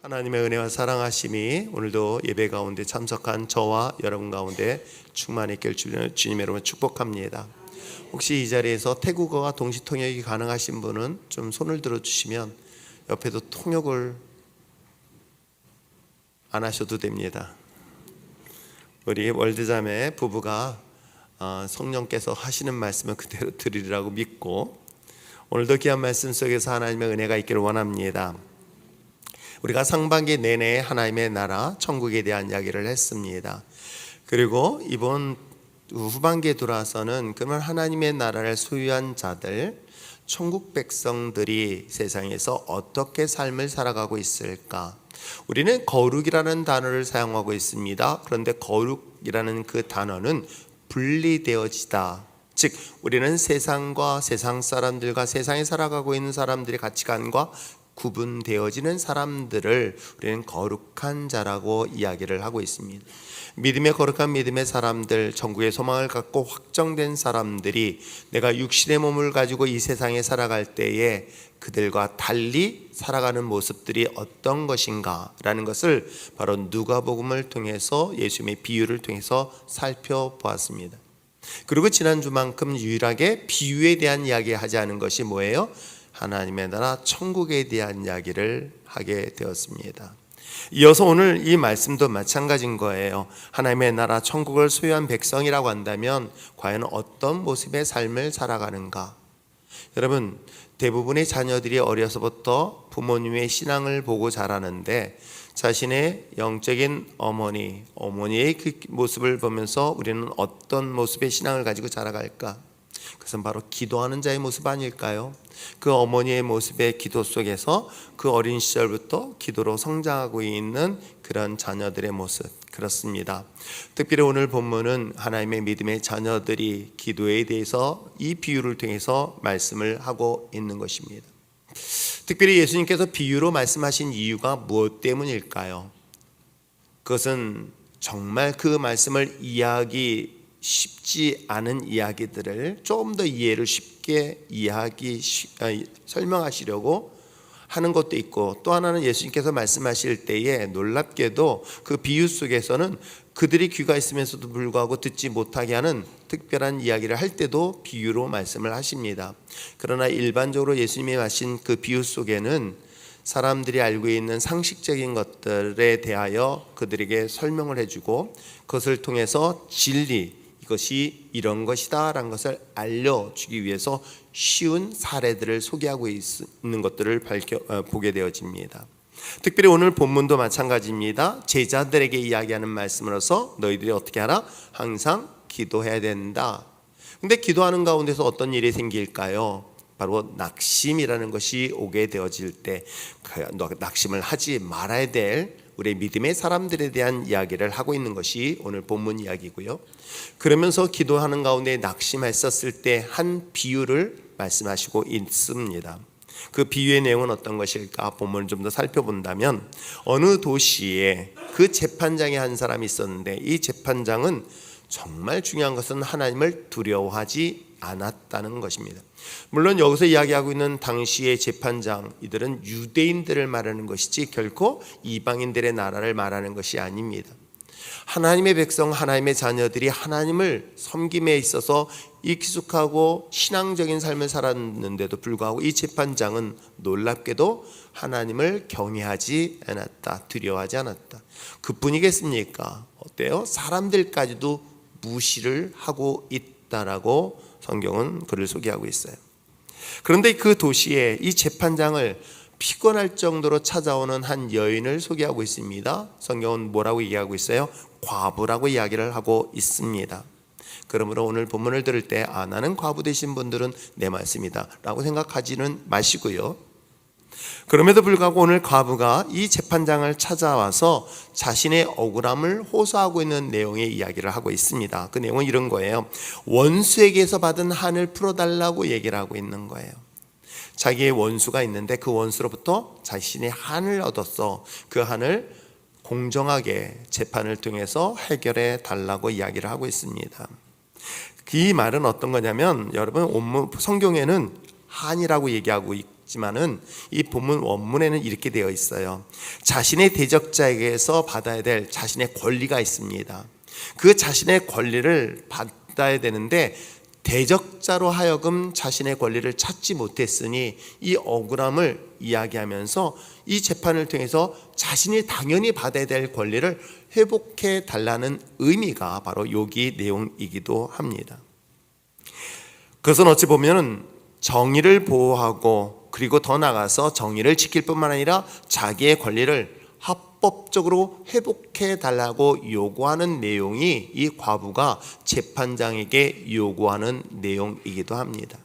하나님의 은혜와 사랑하심이 오늘도 예배 가운데 참석한 저와 여러분 가운데 충만히 있길 주님 여러분 축복합니다. 혹시 이 자리에서 태국어와 동시 통역이 가능하신 분은 좀 손을 들어주시면 옆에도 통역을 안 하셔도 됩니다. 우리 월드자매 부부가 성령께서 하시는 말씀을 그대로 드리라고 믿고 오늘도 귀한 말씀 속에서 하나님의 은혜가 있기를 원합니다. 우리가 상반기 내내 하나님의 나라 천국에 대한 이야기를 했습니다. 그리고 이번 후반기에 들어와서는 그러면 하나님의 나라를 소유한 자들, 천국 백성들이 세상에서 어떻게 삶을 살아가고 있을까? 우리는 거룩이라는 단어를 사용하고 있습니다. 그런데 거룩이라는 그 단어는 분리되어지다. 즉 우리는 세상과 세상 사람들과 세상에 살아가고 있는 사람들의 가치관과 구분되어지는 사람들을 우리는 거룩한 자라고 이야기를 하고 있습니다. 믿음의 거룩한 믿음의 사람들, 천국의 소망을 갖고 확정된 사람들이 내가 육신의 몸을 가지고 이 세상에 살아갈 때에 그들과 달리 살아가는 모습들이 어떤 것인가 라는 것을 바로 누가복음을 통해서 예수님의 비유를 통해서 살펴보았습니다. 그리고 지난주만큼 유일하게 비유에 대한 이야기 하지 않은 것이 뭐예요? 하나님의 나라 천국에 대한 이야기를 하게 되었습니다. 이어서 오늘 이 말씀도 마찬가지인 거예요. 하나님의 나라 천국을 소유한 백성이라고 한다면 과연 어떤 모습의 삶을 살아가는가? 여러분, 대부분의 자녀들이 어려서부터 부모님의 신앙을 보고 자라는데 자신의 영적인 어머니의 그 모습을 보면서 우리는 어떤 모습의 신앙을 가지고 자라갈까? 그것은 바로 기도하는 자의 모습 아닐까요? 그 어머니의 모습의 기도 속에서 그 어린 시절부터 기도로 성장하고 있는 그런 자녀들의 모습, 그렇습니다. 특별히 오늘 본문은 하나님의 믿음의 자녀들이 기도에 대해서 이 비유를 통해서 말씀을 하고 있는 것입니다. 특별히 예수님께서 비유로 말씀하신 이유가 무엇 때문일까요? 그것은 정말 그 말씀을 이해하기 쉽지 않은 이야기들을 조금 더 이해를 쉽게 설명하시려고 하는 것도 있고, 또 하나는 예수님께서 말씀하실 때에 놀랍게도 그 비유 속에서는 그들이 귀가 있으면서도 불구하고 듣지 못하게 하는 특별한 이야기를 할 때도 비유로 말씀을 하십니다. 그러나 일반적으로 예수님이 하신 그 비유 속에는 사람들이 알고 있는 상식적인 것들에 대하여 그들에게 설명을 해주고 그것을 통해서 진리, 이것이 이런 것이다 라는 것을 알려주기 위해서 쉬운 사례들을 소개하고 있는 것들을 보게 되어집니다. 특별히 오늘 본문도 마찬가지입니다. 제자들에게 이야기하는 말씀으로서 너희들이 어떻게 하라? 항상 기도해야 된다. 근데 기도하는 가운데서 어떤 일이 생길까요? 바로 낙심이라는 것이 오게 되어질 때 낙심을 하지 말아야 될 우리의 믿음의 사람들에 대한 이야기를 하고 있는 것이 오늘 본문 이야기고요. 그러면서 기도하는 가운데 낙심했었을 때 한 비유를 말씀하시고 있습니다. 그 비유의 내용은 어떤 것일까? 본문을 좀 더 살펴본다면 어느 도시에 그 재판장의 한 사람이 있었는데 이 재판장은 정말 중요한 것은 하나님을 두려워하지 않았다는 것입니다. 물론 여기서 이야기하고 있는 당시의 재판장, 이들은 유대인들을 말하는 것이지 결코 이방인들의 나라를 말하는 것이 아닙니다. 하나님의 백성, 하나님의 자녀들이 하나님을 섬김에 있어서 익숙하고 신앙적인 삶을 살았는데도 불구하고 이 재판장은 놀랍게도 하나님을 경외하지 않았다, 두려워하지 않았다. 그뿐이겠습니까? 어때요? 사람들까지도 무시를 하고 있다라고 성경은 그를 소개하고 있어요. 그런데 그 도시에 이 재판장을 피곤할 정도로 찾아오는 한 여인을 소개하고 있습니다. 성경은 뭐라고 얘기하고 있어요? 과부라고 이야기를 하고 있습니다. 그러므로 오늘 본문을 들을 때 나는 과부 되신 분들은 내 말씀이다 라고 생각하지는 마시고요. 그럼에도 불구하고 오늘 과부가 이 재판장을 찾아와서 자신의 억울함을 호소하고 있는 내용의 이야기를 하고 있습니다. 그 내용은 이런 거예요. 원수에게서 받은 한을 풀어달라고 얘기를 하고 있는 거예요. 자기의 원수가 있는데 그 원수로부터 자신의 한을 얻었어. 그 한을 공정하게 재판을 통해서 해결해 달라고 이야기를 하고 있습니다. 이 말은 어떤 거냐면 여러분 성경에는 한이라고 얘기하고 지만은 이 본문 원문에는 이렇게 되어 있어요. 자신의 대적자에게서 받아야 될 자신의 권리가 있습니다. 그 자신의 권리를 받아야 되는데 대적자로 하여금 자신의 권리를 찾지 못했으니 이 억울함을 이야기하면서 이 재판을 통해서 자신이 당연히 받아야 될 권리를 회복해 달라는 의미가 바로 여기 내용이기도 합니다. 그것은 어찌 보면 정의를 보호하고 그리고 더 나아가서 정의를 지킬 뿐만 아니라 자기의 권리를 합법적으로 회복해 달라고 요구하는 내용이 이 과부가 재판장에게 요구하는 내용이기도 합니다.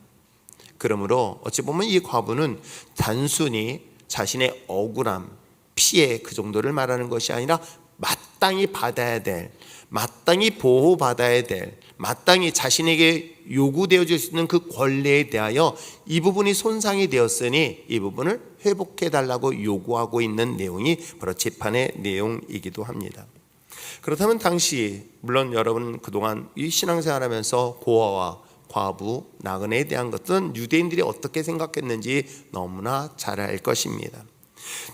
그러므로 어찌 보면 이 과부는 단순히 자신의 억울함, 피해 그 정도를 말하는 것이 아니라 마땅히 받아야 될, 마땅히 보호받아야 될, 마땅히 자신에게 요구되어질 수 있는 그 권리에 대하여 이 부분이 손상이 되었으니 이 부분을 회복해 달라고 요구하고 있는 내용이 바로 재판의 내용이기도 합니다. 그렇다면 당시 물론 여러분 그동안 이 신앙생활하면서 고아와 과부, 나그네에 대한 것은 유대인들이 어떻게 생각했는지 너무나 잘 알 것입니다.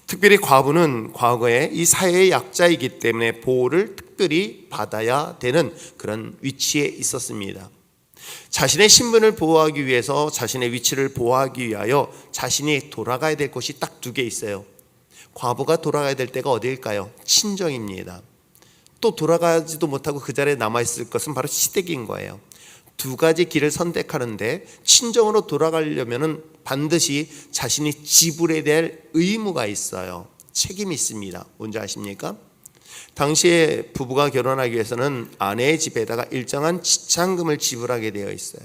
특별히 과부는 과거에 이 사회의 약자이기 때문에 보호를 특별히 받아야 되는 그런 위치에 있었습니다. 자신의 신분을 보호하기 위해서 자신의 위치를 보호하기 위하여 자신이 돌아가야 될 곳이 딱 두 개 있어요. 과부가 돌아가야 될 때가 어디일까요? 친정입니다. 또 돌아가지도 못하고 그 자리에 남아있을 것은 바로 시댁인 거예요. 두 가지 길을 선택하는데 친정으로 돌아가려면 반드시 자신이 지불해야 될 의무가 있어요. 책임이 있습니다. 뭔지 아십니까? 당시에 부부가 결혼하기 위해서는 아내의 집에다가 일정한 지참금을 지불하게 되어 있어요.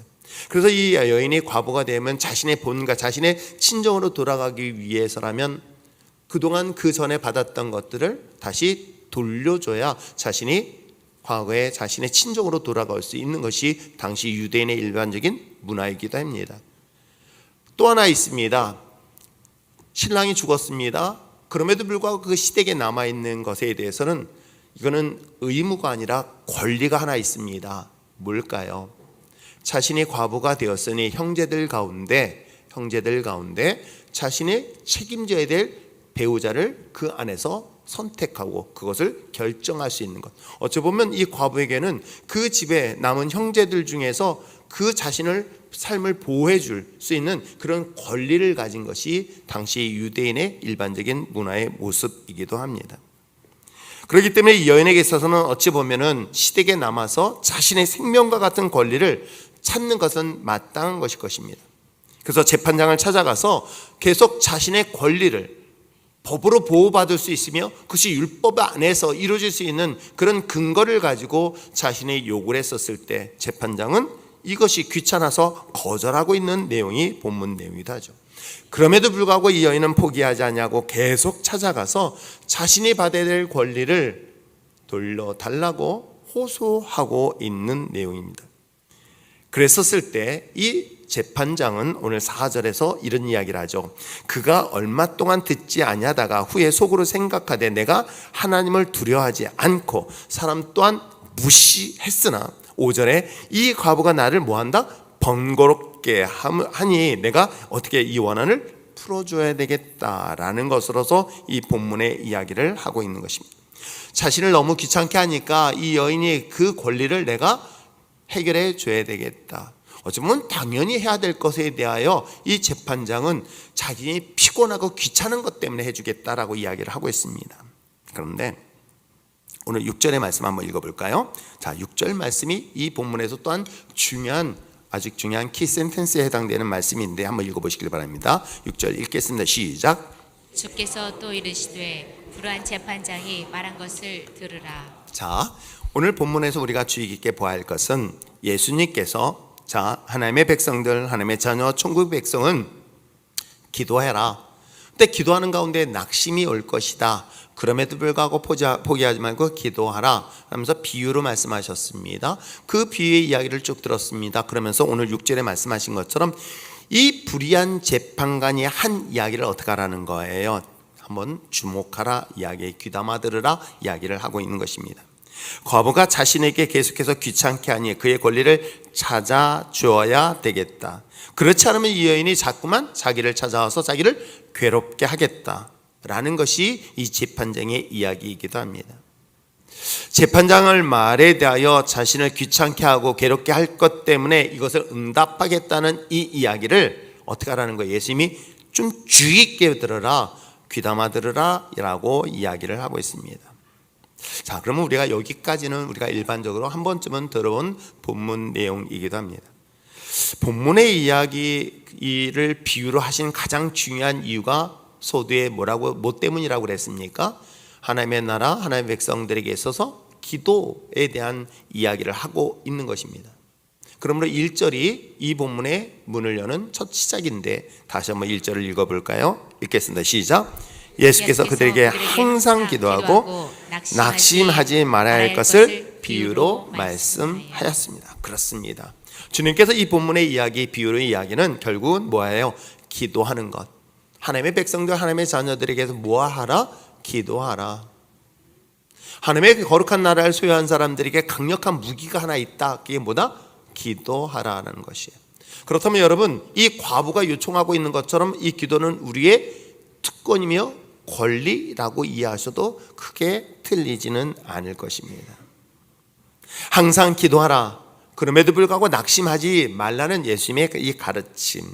그래서 이 여인이 과부가 되면 자신의 본가, 자신의 친정으로 돌아가기 위해서라면 그동안 그 전에 받았던 것들을 다시 돌려줘야 자신이 과거에 자신의 친정으로 돌아갈 수 있는 것이 당시 유대인의 일반적인 문화이기도 합니다. 또 하나 있습니다. 신랑이 죽었습니다. 그럼에도 불구하고 그 시댁에 남아있는 것에 대해서는 이거는 의무가 아니라 권리가 하나 있습니다. 뭘까요? 자신이 과부가 되었으니 형제들 가운데 자신의 책임져야 될 배우자를 그 안에서 선택하고 그것을 결정할 수 있는 것. 어찌 보면 이 과부에게는 그 집에 남은 형제들 중에서 그 자신을 삶을 보호해 줄 수 있는 그런 권리를 가진 것이 당시 유대인의 일반적인 문화의 모습이기도 합니다. 그렇기 때문에 이 여인에게 있어서는 어찌 보면은 시댁에 남아서 자신의 생명과 같은 권리를 찾는 것은 마땅한 것일 것입니다. 그래서 재판장을 찾아가서 계속 자신의 권리를 법으로 보호받을 수 있으며 그것이 율법 안에서 이루어질 수 있는 그런 근거를 가지고 자신의 요구를 했었을 때 재판장은 이것이 귀찮아서 거절하고 있는 내용이 본문 내용이기도 하죠. 그럼에도 불구하고 이 여인은 포기하지 않냐고 계속 찾아가서 자신이 받아야 될 권리를 돌려달라고 호소하고 있는 내용입니다. 그랬었을 때 이 재판장은 오늘 4절에서 이런 이야기를 하죠. 그가 얼마 동안 듣지 아니하다가 후에 속으로 생각하되 내가 하나님을 두려워하지 않고 사람 또한 무시했으나 5절에 이 과부가 나를 뭐한다? 번거롭게 하니 내가 어떻게 이 원한을 풀어줘야 되겠다라는 것으로서 이 본문의 이야기를 하고 있는 것입니다. 자신을 너무 귀찮게 하니까 이 여인이 그 권리를 내가 해결해 줘야 되겠다. 어쩌면 당연히 해야 될 것에 대하여 이 재판장은 자신이 피곤하고 귀찮은 것 때문에 해주겠다라고 이야기를 하고 있습니다. 그런데 오늘 6절의 말씀 한번 읽어볼까요? 자, 6절 말씀이 이 본문에서 또한 아주 중요한 키 센텐스에 해당되는 말씀인데 한번 읽어보시길 바랍니다. 6절 읽겠습니다. 시작. 주께서 또 이르시되 불의한 재판장이 말한 것을 들으라. 자, 오늘 본문에서 우리가 주의 깊게 보아야 할 것은 예수님께서 하나님의 백성들, 하나님의 자녀, 천국 백성은 기도해라. 근데 기도하는 가운데 낙심이 올 것이다. 그럼에도 불구하고 포기하지 말고 기도하라 하면서 비유로 말씀하셨습니다. 그 비유의 이야기를 쭉 들었습니다. 그러면서 오늘 6절에 말씀하신 것처럼 이 불의한 재판관이 한 이야기를 어떻게 하라는 거예요? 한번 주목하라, 이야기에 귀담아 들으라 이야기를 하고 있는 것입니다. 과부가 자신에게 계속해서 귀찮게 하니 그의 권리를 찾아주어야 되겠다. 그렇지 않으면 이 여인이 자꾸만 자기를 찾아와서 자기를 괴롭게 하겠다라는 것이 이 재판장의 이야기이기도 합니다. 재판장을 말에 대하여 자신을 귀찮게 하고 괴롭게 할 것 때문에 이것을 응답하겠다는 이 이야기를 어떻게 하라는 거예요? 예수님이 좀 주의 있게 들어라, 귀담아 들으라 라고 이야기를 하고 있습니다. 자, 그러면 우리가 여기까지는 우리가 일반적으로 한 번쯤은 들어본 본문 내용이기도 합니다. 본문의 이야기를 비유로 하신 가장 중요한 이유가 소두에 뭐 때문이라고 그랬습니까? 하나님의 나라, 하나님의 백성들에게 있어서 기도에 대한 이야기를 하고 있는 것입니다. 그러므로 1절이 이 본문의 문을 여는 첫 시작인데 다시 한번 1절을 읽어볼까요? 읽겠습니다. 시작. 예수께서 그들에게 항상 기도하고 낙심하지 말아야 할 것을 비유로 말씀하였습니다. 그렇습니다. 주님께서 이 본문의 이야기, 비유의 이야기는 결국은 뭐예요? 기도하는 것. 하나님의 백성들, 하나님의 자녀들에게서 뭐하라? 기도하라. 하나님의 거룩한 나라를 소유한 사람들에게 강력한 무기가 하나 있다. 그게 뭐다? 기도하라는 것이에요. 그렇다면 여러분, 이 과부가 요청하고 있는 것처럼 이 기도는 우리의 특권이며 권리라고 이해하셔도 크게 틀리지는 않을 것입니다. 항상 기도하라. 그럼에도 불구하고 낙심하지 말라는 예수님의 이 가르침,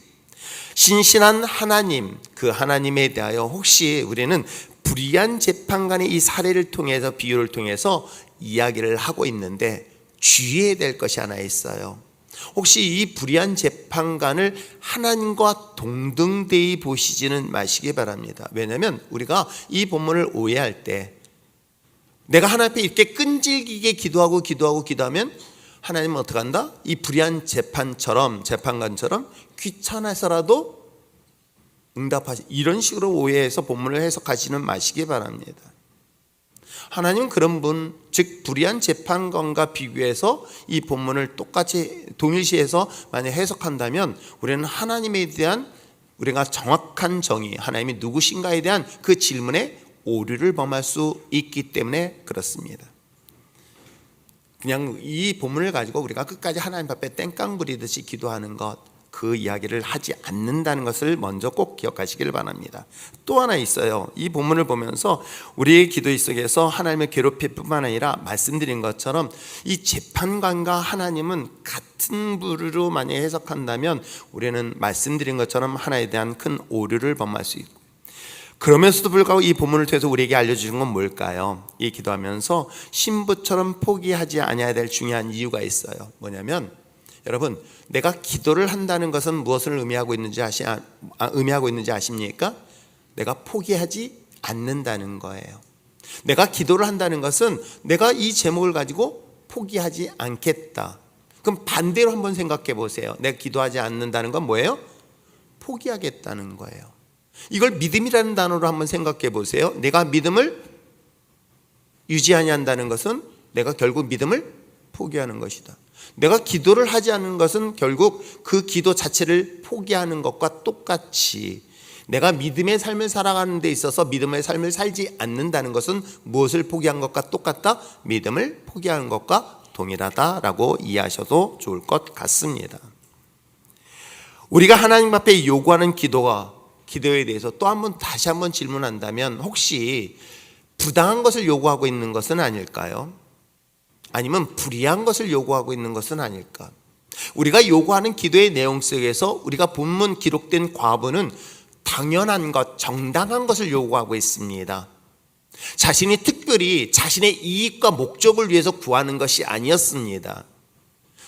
신실한 하나님, 그 하나님에 대하여 혹시 우리는 불의한 재판관의 이 사례를 통해서, 비유를 통해서 이야기를 하고 있는데 주의해야 될 것이 하나 있어요. 혹시 이 불의한 재판관을 하나님과 동등되이 보시지는 마시기 바랍니다. 왜냐하면 우리가 이 본문을 오해할 때 내가 하나님 앞에 이렇게 끈질기게 기도하면 하나님은 어떻게 한다? 이 불의한 재판관처럼 귀찮아서라도 응답하시, 이런 식으로 오해해서 본문을 해석하지는 마시기 바랍니다. 하나님은 그런 분, 즉 불의한 재판관과 비교해서 이 본문을 똑같이 동일시해서 만약 해석한다면 우리는 하나님에 대한 우리가 정확한 정의, 하나님이 누구신가에 대한 그 질문에 오류를 범할 수 있기 때문에 그렇습니다. 그냥 이 본문을 가지고 우리가 끝까지 하나님 앞에 땡깡 부리듯이 기도하는 것, 그 이야기를 하지 않는다는 것을 먼저 꼭 기억하시길 바랍니다. 또 하나 있어요. 이 본문을 보면서 우리의 기도 속에서 하나님을 괴롭힐 뿐만 아니라 말씀드린 것처럼 이 재판관과 하나님은 같은 부류로 만약 해석한다면 우리는 말씀드린 것처럼 하나에 대한 큰 오류를 범할 수 있고, 그러면서도 불구하고 이 본문을 통해서 우리에게 알려주는 건 뭘까요? 이 기도하면서 신부처럼 포기하지 않아야 될 중요한 이유가 있어요. 뭐냐면 여러분, 내가 기도를 한다는 것은 무엇을 의미하고 있는지 아십니까? 내가 포기하지 않는다는 거예요. 내가 기도를 한다는 것은 내가 이 제목을 가지고 포기하지 않겠다. 그럼 반대로 한번 생각해 보세요. 내가 기도하지 않는다는 건 뭐예요? 포기하겠다는 거예요. 이걸 믿음이라는 단어로 한번 생각해 보세요. 내가 믿음을 유지하지 않는다는 것은 내가 결국 믿음을 포기하는 것이다. 내가 기도를 하지 않는 것은 결국 그 기도 자체를 포기하는 것과 똑같이, 내가 믿음의 삶을 살아가는 데 있어서 믿음의 삶을 살지 않는다는 것은 무엇을 포기한 것과 똑같다? 믿음을 포기하는 것과 동일하다라고 이해하셔도 좋을 것 같습니다. 우리가 하나님 앞에 요구하는 기도에 대해서 또 다시 한번 질문한다면 혹시 부당한 것을 요구하고 있는 것은 아닐까요? 아니면 불의한 것을 요구하고 있는 것은 아닐까? 우리가 요구하는 기도의 내용 속에서 우리가 본문 기록된 과부는 당연한 것, 정당한 것을 요구하고 있습니다. 자신이 특별히 자신의 이익과 목적을 위해서 구하는 것이 아니었습니다.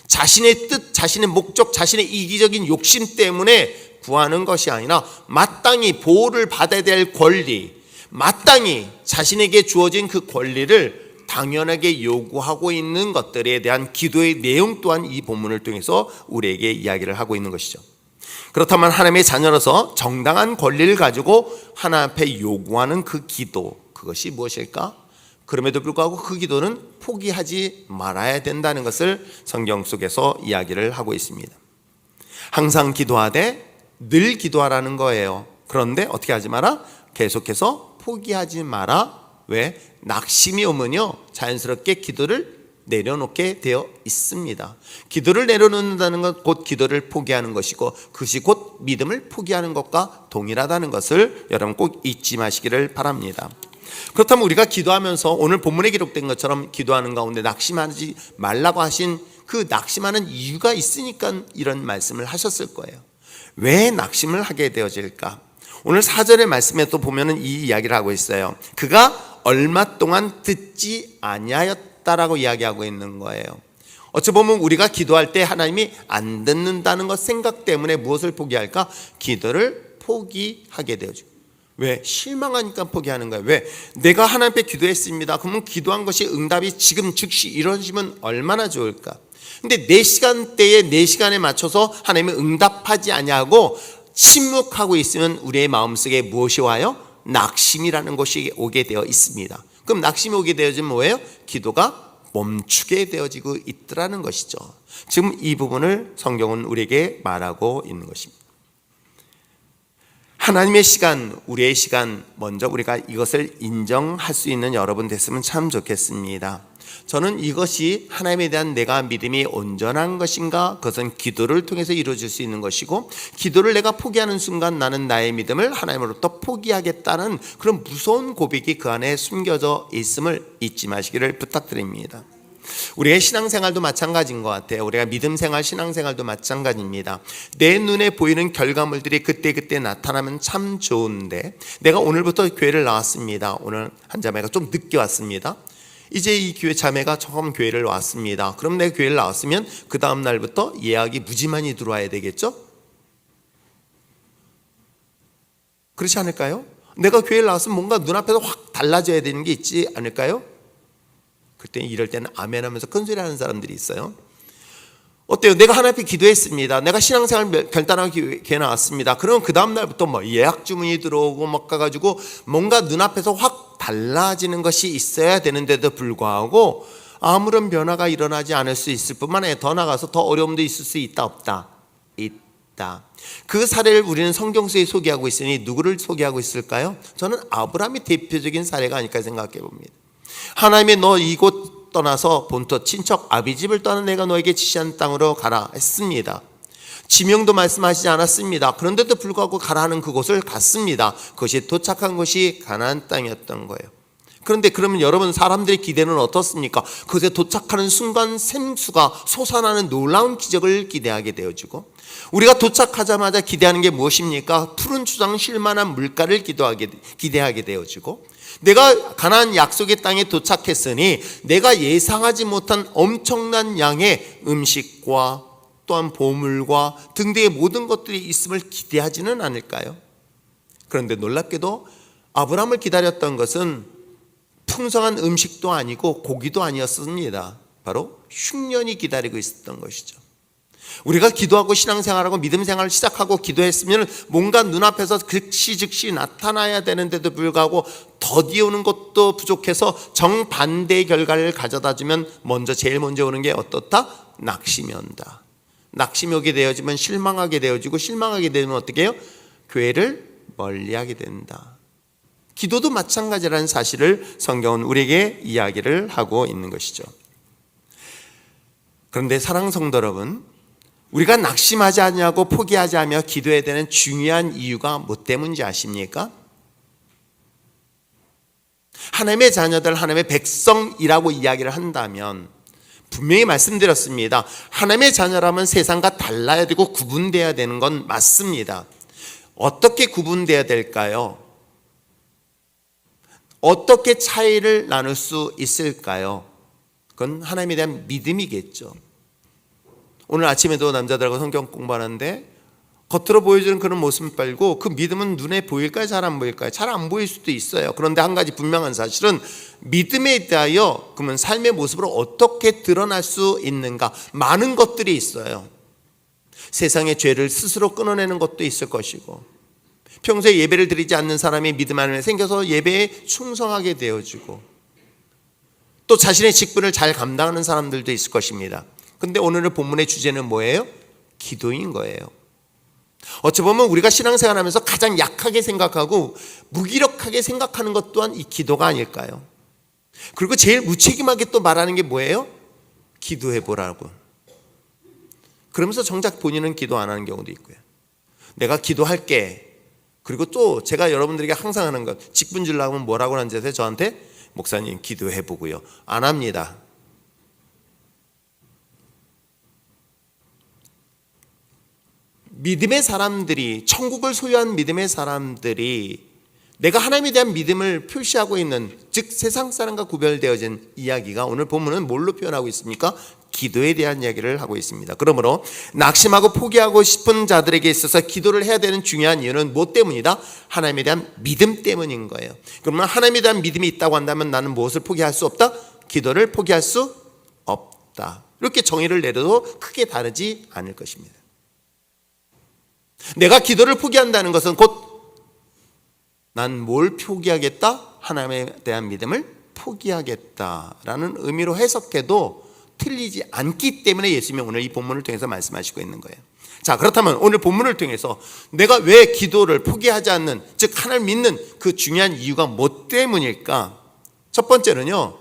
자신의 뜻, 자신의 목적, 자신의 이기적인 욕심 때문에 구하는 것이 아니라 마땅히 보호를 받아야 될 권리, 마땅히 자신에게 주어진 그 권리를 당연하게 요구하고 있는 것들에 대한 기도의 내용 또한 이 본문을 통해서 우리에게 이야기를 하고 있는 것이죠. 그렇다면 하나님의 자녀로서 정당한 권리를 가지고 하나님 앞에 요구하는 그 기도, 그것이 무엇일까? 그럼에도 불구하고 그 기도는 포기하지 말아야 된다는 것을 성경 속에서 이야기를 하고 있습니다. 항상 기도하되 늘 기도하라는 거예요. 그런데 어떻게 하지 마라? 계속해서 포기하지 마라. 왜? 낙심이 오면요, 자연스럽게 기도를 내려놓게 되어 있습니다. 기도를 내려놓는다는 건 곧 기도를 포기하는 것이고 그것이 곧 믿음을 포기하는 것과 동일하다는 것을 여러분 꼭 잊지 마시기를 바랍니다. 그렇다면 우리가 기도하면서 오늘 본문에 기록된 것처럼 기도하는 가운데 낙심하지 말라고 하신 그 낙심하는 이유가 있으니까 이런 말씀을 하셨을 거예요. 왜 낙심을 하게 되어질까? 오늘 4절의 말씀에 또 보면은 이 이야기를 하고 있어요. 그가 얼마 동안 듣지 아니하였다라고 이야기하고 있는 거예요. 어찌 보면 우리가 기도할 때 하나님이 안 듣는다는 것 생각 때문에 무엇을 포기할까? 기도를 포기하게 되어지고. 왜? 실망하니까 포기하는 거예요. 왜? 내가 하나님 앞에 기도했습니다. 그러면 기도한 것이 응답이 지금 즉시 이루어지면 얼마나 좋을까? 근데 내 시간대에 내 시간에 맞춰서 하나님이 응답하지 아니하고 침묵하고 있으면 우리의 마음속에 무엇이 와요? 낙심이라는 것이 오게 되어 있습니다. 그럼 낙심이 오게 되어지면 뭐예요? 기도가 멈추게 되어지고 있더라는 것이죠. 지금 이 부분을 성경은 우리에게 말하고 있는 것입니다. 하나님의 시간, 우리의 시간, 먼저 우리가 이것을 인정할 수 있는 여러분 됐으면 참 좋겠습니다. 저는 이것이 하나님에 대한 내가 믿음이 온전한 것인가? 그것은 기도를 통해서 이루어질 수 있는 것이고, 기도를 내가 포기하는 순간 나는 나의 믿음을 하나님으로부터 포기하겠다는 그런 무서운 고백이 그 안에 숨겨져 있음을 잊지 마시기를 부탁드립니다. 우리의 신앙생활도 마찬가지인 것 같아요. 우리가 믿음생활, 신앙생활도 마찬가지입니다. 내 눈에 보이는 결과물들이 그때그때 나타나면 참 좋은데, 내가 오늘부터 교회를 나왔습니다. 오늘 한 자매가 좀 늦게 왔습니다. 이제 이 교회 자매가 처음 교회를 왔습니다. 그럼 내가 교회를 나왔으면 그 다음 날부터 예약이 무지만이 들어와야 되겠죠? 그렇지 않을까요? 내가 교회를 나왔으면 뭔가 눈앞에서 확 달라져야 되는 게 있지 않을까요? 그때 이럴 때는 아멘 하면서 큰소리 하는 사람들이 있어요. 어때요? 내가 하나님 앞에 기도했습니다. 내가 신앙생활 결단하기 교회 나왔습니다. 그러면 그 다음 날부터 뭐 예약 주문이 들어오고 막 가가지고 뭔가 눈앞에서 확 달라지는 것이 있어야 되는데도 불구하고 아무런 변화가 일어나지 않을 수 있을 뿐만 아니라 더 나가서 더 어려움도 있을 수 있다 없다? 있다. 그 사례를 우리는 성경 속에 소개하고 있으니 누구를 소개하고 있을까요? 저는 아브라함이 대표적인 사례가 아닐까 생각해 봅니다. 하나님이 너 이곳 떠나서 본토 친척 아비집을 떠나 내가 너에게 지시한 땅으로 가라 했습니다. 지명도 말씀하시지 않았습니다. 그런데도 불구하고 가라는 그곳을 갔습니다. 그것이 도착한 것이 가나안 땅이었던 거예요. 그런데 그러면 여러분, 사람들의 기대는 어떻습니까? 그곳에 도착하는 순간 생수가 솟아나는 놀라운 기적을 기대하게 되어지고, 우리가 도착하자마자 기대하는 게 무엇입니까? 푸른 추장 쉴만한 물가를 기대하게 되어지고, 내가 가나안 약속의 땅에 도착했으니 내가 예상하지 못한 엄청난 양의 음식과 또한 보물과 등등의 모든 것들이 있음을 기대하지는 않을까요? 그런데 놀랍게도 아브라함을 기다렸던 것은 풍성한 음식도 아니고 고기도 아니었습니다. 바로 흉년이 기다리고 있었던 것이죠. 우리가 기도하고 신앙생활하고 믿음생활을 시작하고 기도했으면 뭔가 눈앞에서 즉시 나타나야 되는데도 불구하고 더디오는 것도 부족해서 정반대의 결과를 가져다주면 제일 먼저 오는 게 어떻다? 낙심이 온다. 낙심이 오게 되어지면 실망하게 되어지고, 실망하게 되면 어떻게 해요? 교회를 멀리하게 된다. 기도도 마찬가지라는 사실을 성경은 우리에게 이야기를 하고 있는 것이죠. 그런데 사랑하는 성도 여러분, 우리가 낙심하지 않냐고 포기하지 않으며 기도해야 되는 중요한 이유가 뭐 때문인지 아십니까? 하나님의 자녀들, 하나님의 백성이라고 이야기를 한다면 분명히 말씀드렸습니다. 하나님의 자녀라면 세상과 달라야 되고 구분돼야 되는 건 맞습니다. 어떻게 구분돼야 될까요? 어떻게 차이를 나눌 수 있을까요? 그건 하나님에 대한 믿음이겠죠. 오늘 아침에도 남자들하고 성경 공부하는데 겉으로 보여주는 그런 모습 말고 그 믿음은 눈에 보일까요? 잘 안 보일까요? 잘 안 보일 수도 있어요. 그런데 한 가지 분명한 사실은 믿음에 대하여 그러면 삶의 모습으로 어떻게 드러날 수 있는가, 많은 것들이 있어요. 세상의 죄를 스스로 끊어내는 것도 있을 것이고, 평소에 예배를 드리지 않는 사람이 믿음 안에 생겨서 예배에 충성하게 되어지고, 또 자신의 직분을 잘 감당하는 사람들도 있을 것입니다. 근데 오늘의 본문의 주제는 뭐예요? 기도인 거예요. 어찌 보면 우리가 신앙생활하면서 가장 약하게 생각하고 무기력하게 생각하는 것 또한 이 기도가 아닐까요? 그리고 제일 무책임하게 또 말하는 게 뭐예요? 기도해 보라고. 그러면서 정작 본인은 기도 안 하는 경우도 있고요. 내가 기도할게. 그리고 또 제가 여러분들에게 항상 하는 것, 직분 주려고 하면 뭐라고 하는지 아세요? 저한테 목사님 기도해 보고요. 안 합니다. 믿음의 사람들이, 천국을 소유한 믿음의 사람들이 내가 하나님에 대한 믿음을 표시하고 있는, 즉 세상 사람과 구별되어진 이야기가 오늘 본문은 뭘로 표현하고 있습니까? 기도에 대한 이야기를 하고 있습니다. 그러므로 낙심하고 포기하고 싶은 자들에게 있어서 기도를 해야 되는 중요한 이유는 무엇 때문이다? 하나님에 대한 믿음 때문인 거예요. 그러면 하나님에 대한 믿음이 있다고 한다면 나는 무엇을 포기할 수 없다? 기도를 포기할 수 없다. 이렇게 정의를 내려도 크게 다르지 않을 것입니다. 내가 기도를 포기한다는 것은 곧 난 뭘 포기하겠다? 하나님에 대한 믿음을 포기하겠다라는 의미로 해석해도 틀리지 않기 때문에 예수님이 오늘 이 본문을 통해서 말씀하시고 있는 거예요. 자, 그렇다면 오늘 본문을 통해서 내가 왜 기도를 포기하지 않는, 즉 하나님을 믿는 그 중요한 이유가 뭐 때문일까? 첫 번째는요,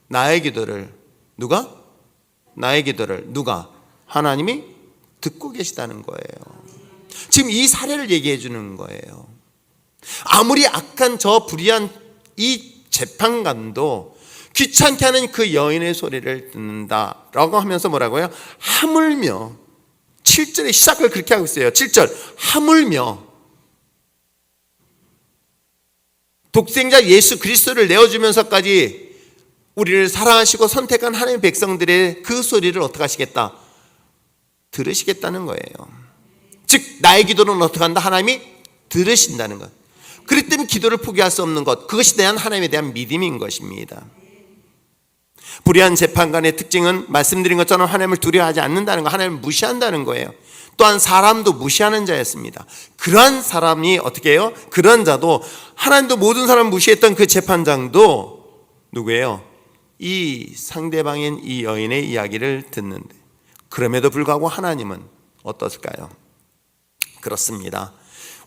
나의 기도를 누가? 하나님이 듣고 계시다는 거예요. 지금 이 사례를 얘기해 주는 거예요. 아무리 악한 저 불의한 이 재판관도 귀찮게 하는 그 여인의 소리를 듣는다라고 하면서 뭐라고요? 하물며, 7절의 시작을 그렇게 하고 있어요. 7절, 하물며 독생자 예수 그리스도를 내어주면서까지 우리를 사랑하시고 선택한 하나님의 백성들의 그 소리를 어떻게 하시겠다? 들으시겠다는 거예요. 즉 나의 기도는 어떻게 한다? 하나님이 들으신다는 것. 그렇기 때문에 기도를 포기할 수 없는 것, 그것이 대한 하나님에 대한 믿음인 것입니다. 불의한 재판관의 특징은 말씀드린 것처럼 하나님을 두려워하지 않는다는 것, 하나님을 무시한다는 거예요. 또한 사람도 무시하는 자였습니다. 그러한 사람이 어떻게 해요? 그런 자도, 하나님도 모든 사람을 무시했던 그 재판장도 누구예요? 이 상대방인 이 여인의 이야기를 듣는데, 그럼에도 불구하고 하나님은 어떻을까요? 그렇습니다.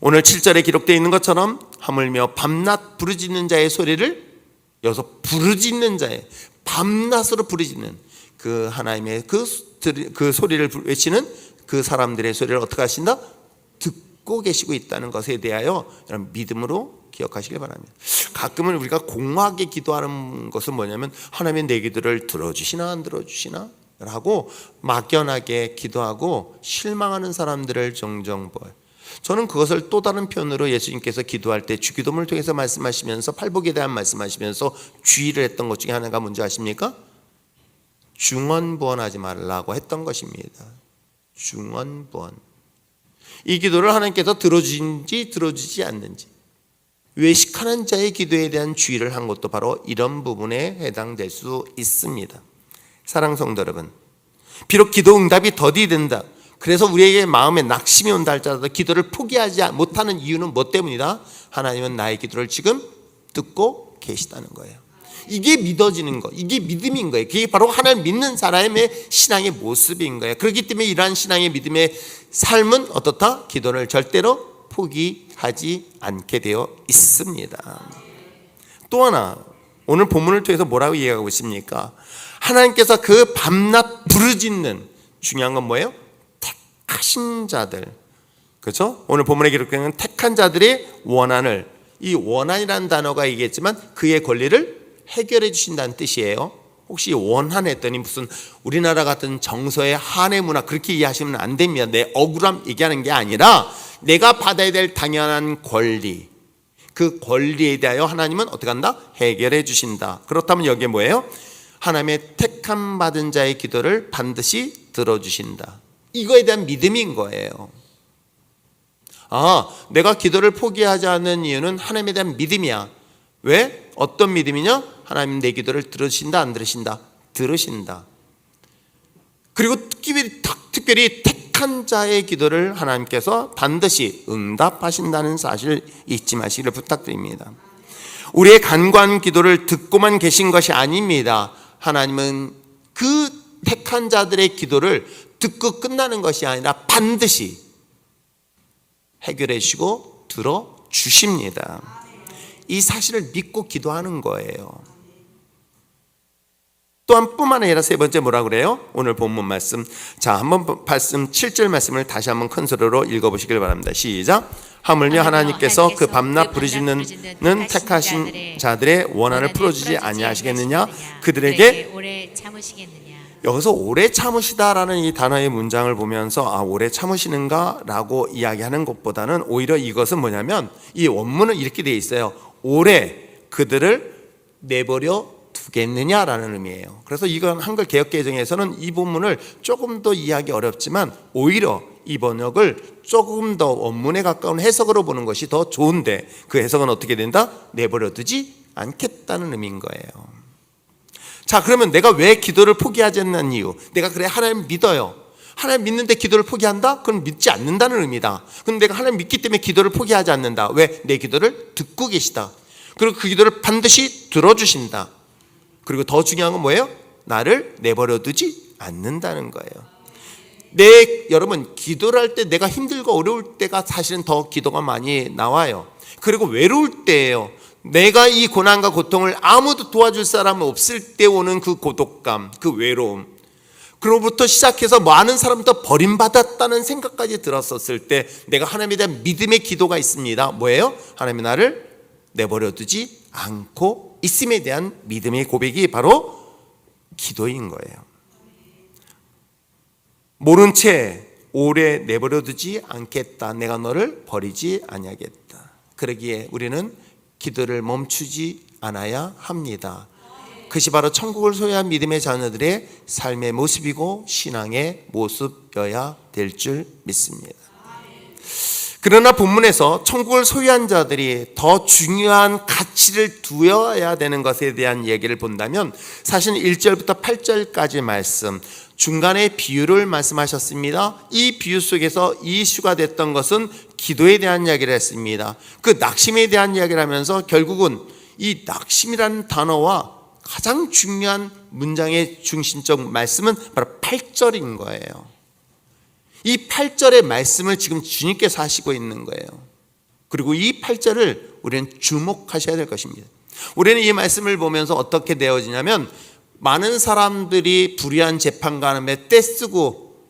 오늘 7절에 기록되어 있는 것처럼 하물며 밤낮 부르짖는 자의 소리를, 여기서 부르짖는 자의, 밤낮으로 부르짖는 그 하나님의 그 소리를 외치는 그 사람들의 소리를 어떻게 하신다? 듣고 계시고 있다는 것에 대하여 여러분 믿음으로 기억하시길 바랍니다. 가끔은 우리가 공허하게 기도하는 것은 뭐냐면 하나님의 내 기도를 들어주시나 안 들어주시나 라고 막연하게 기도하고 실망하는 사람들을 종종 보여요. 저는 그것을 또 다른 표현으로 예수님께서 기도할 때 주기도문을 통해서 말씀하시면서 팔복에 대한 말씀하시면서 주의를 했던 것 중에 하나가 뭔지 아십니까? 중언부언하지 말라고 했던 것입니다. 중언부언. 이 기도를 하나님께서 들어주신지 들어주지 않는지 외식하는 자의 기도에 대한 주의를 한 것도 바로 이런 부분에 해당될 수 있습니다. 사랑하는 성도 여러분, 비록 기도 응답이 더디된다, 그래서 우리에게 마음에 낙심이 온다 할지라도 기도를 포기하지 못하는 이유는 뭐 때문이다? 하나님은 나의 기도를 지금 듣고 계시다는 거예요. 이게 믿어지는 거, 이게 믿음인 거예요. 그게 바로 하나님 믿는 사람의 신앙의 모습인 거예요. 그렇기 때문에 이러한 신앙의 믿음의 삶은 어떻다? 기도를 절대로 포기하지 않게 되어 있습니다. 또 하나, 오늘 본문을 통해서 뭐라고 이해하고 있습니까? 하나님께서 그 밤낮 부르짖는, 중요한 건 뭐예요? 택하신 자들, 그렇죠? 오늘 본문에 기록되는 택한 자들의 원한을, 이 원한이라는 단어가 얘기했지만 그의 권리를 해결해 주신다는 뜻이에요. 혹시 원한했더니 무슨 우리나라 같은 정서의 한의 문화 그렇게 이해하시면 안 됩니다. 내 억울함 얘기하는 게 아니라 내가 받아야 될 당연한 권리, 그 권리에 대하여 하나님은 어떻게 한다? 해결해 주신다. 그렇다면 여기에 뭐예요? 하나님의 택함 받은 자의 기도를 반드시 들어주신다. 이거에 대한 믿음인 거예요. 내가 기도를 포기하지 않는 이유는 하나님에 대한 믿음이야. 왜? 어떤 믿음이냐? 하나님 내 기도를 들으신다 안 들으신다? 들으신다. 그리고 특별히 택한 자의 기도를 하나님께서 반드시 응답하신다는 사실을 잊지 마시기를 부탁드립니다. 우리의 간구한 기도를 듣고만 계신 것이 아닙니다. 하나님은 그 택한 자들의 기도를 듣고 끝나는 것이 아니라 반드시 해결해 주시고 들어주십니다. 이 사실을 믿고 기도하는 거예요. 또한 뿐만 아니라 세 번째 뭐라 그래요? 오늘 본문 말씀. 자, 한번 말씀 7절 말씀을 다시 한번 큰 소리로 읽어보시길 바랍니다. 시작. 하물며 하나님께서 그 밤낮 부르짖는 택하신 자들의 원한을 풀어주지 아니하시겠느냐? 그들에게 오래 참으시겠느냐? 여기서 오래 참으시다라는 이 단어의 문장을 보면서 오래 참으시는가? 라고 이야기하는 것보다는 오히려 이것은 뭐냐면 이 원문은 이렇게 돼 있어요. 오래 그들을 내버려 두겠느냐라는 의미예요. 그래서 이건 한글 개역개정에서는 이 본문을 조금 더 이해하기 어렵지만 오히려 이 번역을 조금 더 원문에 가까운 해석으로 보는 것이 더 좋은데 그 해석은 어떻게 된다? 내버려 두지 않겠다는 의미인 거예요. 자, 그러면 내가 왜 기도를 포기하지 않는 이유? 내가 그래 하나님 믿어요. 하나님 믿는데 기도를 포기한다? 그건 믿지 않는다는 의미다. 그럼 내가 하나님 믿기 때문에 기도를 포기하지 않는다. 왜? 내 기도를 듣고 계시다. 그리고 그 기도를 반드시 들어주신다. 그리고 더 중요한 건 뭐예요? 나를 내버려 두지 않는다는 거예요. 여러분 기도를 할 때 내가 힘들고 어려울 때가 사실은 더 기도가 많이 나와요. 그리고 외로울 때예요. 내가 이 고난과 고통을 아무도 도와줄 사람 없을 때 오는 그 고독감, 그 외로움, 그로부터 시작해서 많은 사람부터 버림받았다는 생각까지 들었었을 때 내가 하나님에 대한 믿음의 기도가 있습니다. 뭐예요? 하나님이 나를 내버려 두지 않고 있음에 대한 믿음의 고백이 바로 기도인 거예요. 모른 채 오래 내버려 두지 않겠다. 내가 너를 버리지 아니하겠다. 그러기에 우리는 기도를 멈추지 않아야 합니다. 그것이 바로 천국을 소유한 믿음의 자녀들의 삶의 모습이고 신앙의 모습이어야 될 줄 믿습니다. 그러나 본문에서 천국을 소유한 자들이 더 중요한 가치를 두어야 되는 것에 대한 얘기를 본다면 사실 1절부터 8절까지 말씀 중간에 비유를 말씀하셨습니다. 이 비유 속에서 이슈가 됐던 것은 기도에 대한 이야기를 했습니다. 그 낙심에 대한 이야기를 하면서 결국은 이 낙심이라는 단어와 가장 중요한 문장의 중심적 말씀은 바로 8절인 거예요. 이 8절의 말씀을 지금 주님께서 하시고 있는 거예요. 그리고 이 8절을 우리는 주목하셔야 될 것입니다. 우리는 이 말씀을 보면서 어떻게 되어지냐면 많은 사람들이 불의한 재판관함에 떼쓰고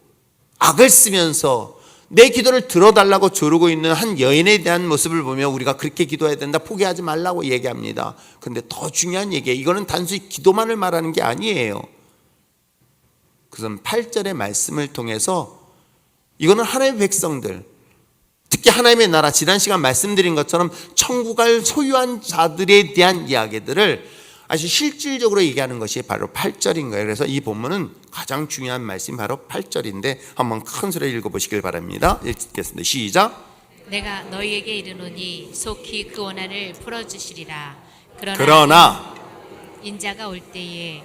악을 쓰면서 내 기도를 들어달라고 조르고 있는 한 여인에 대한 모습을 보면 우리가 그렇게 기도해야 된다, 포기하지 말라고 얘기합니다. 그런데 더 중요한 얘기예요. 이거는 단순히 기도만을 말하는 게 아니에요. 그것은 8절의 말씀을 통해서 이거는 하나님의 백성들, 특히 하나님의 나라, 지난 시간 말씀드린 것처럼 천국을 소유한 자들에 대한 이야기들을 아주 실질적으로 얘기하는 것이 바로 8절인 거예요. 그래서 이 본문은 가장 중요한 말씀이 바로 8절인데 한번 큰 소리로 읽어보시길 바랍니다. 읽겠습니다. 시작. 내가 너희에게 이르노니 속히 그 원한을 풀어주시리라. 그러나 인자가 올 때에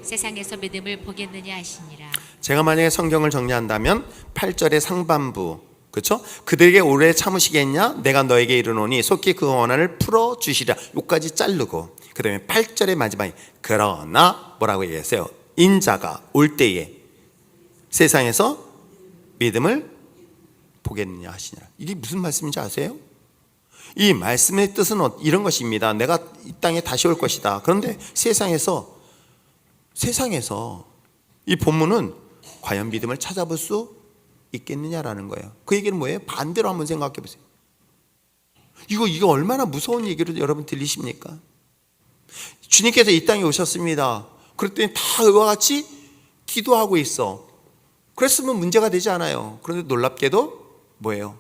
세상에서 믿음을 보겠느냐 하시니라. 제가 만약에 성경을 정리한다면 8절의 상반부, 그렇죠? 그들에게 오래 참으시겠냐? 내가 너에게 이르노니 속히 그 원한을 풀어주시리라. 여기까지 자르고 그 다음에 8절의 마지막에 그러나 뭐라고 얘기했어요? 인자가 올 때에 세상에서 믿음을 보겠느냐 하시니라. 이게 무슨 말씀인지 아세요? 이 말씀의 뜻은 이런 것입니다. 내가 이 땅에 다시 올 것이다. 그런데 세상에서 이 본문은 과연 믿음을 찾아볼 수 있겠느냐라는 거예요. 그 얘기는 뭐예요? 반대로 한번 생각해 보세요. 이거 얼마나 무서운 얘기로 여러분 들리십니까? 주님께서 이 땅에 오셨습니다. 그랬더니 다 이와 같이 기도하고 있어. 그랬으면 문제가 되지 않아요. 그런데 놀랍게도 뭐예요?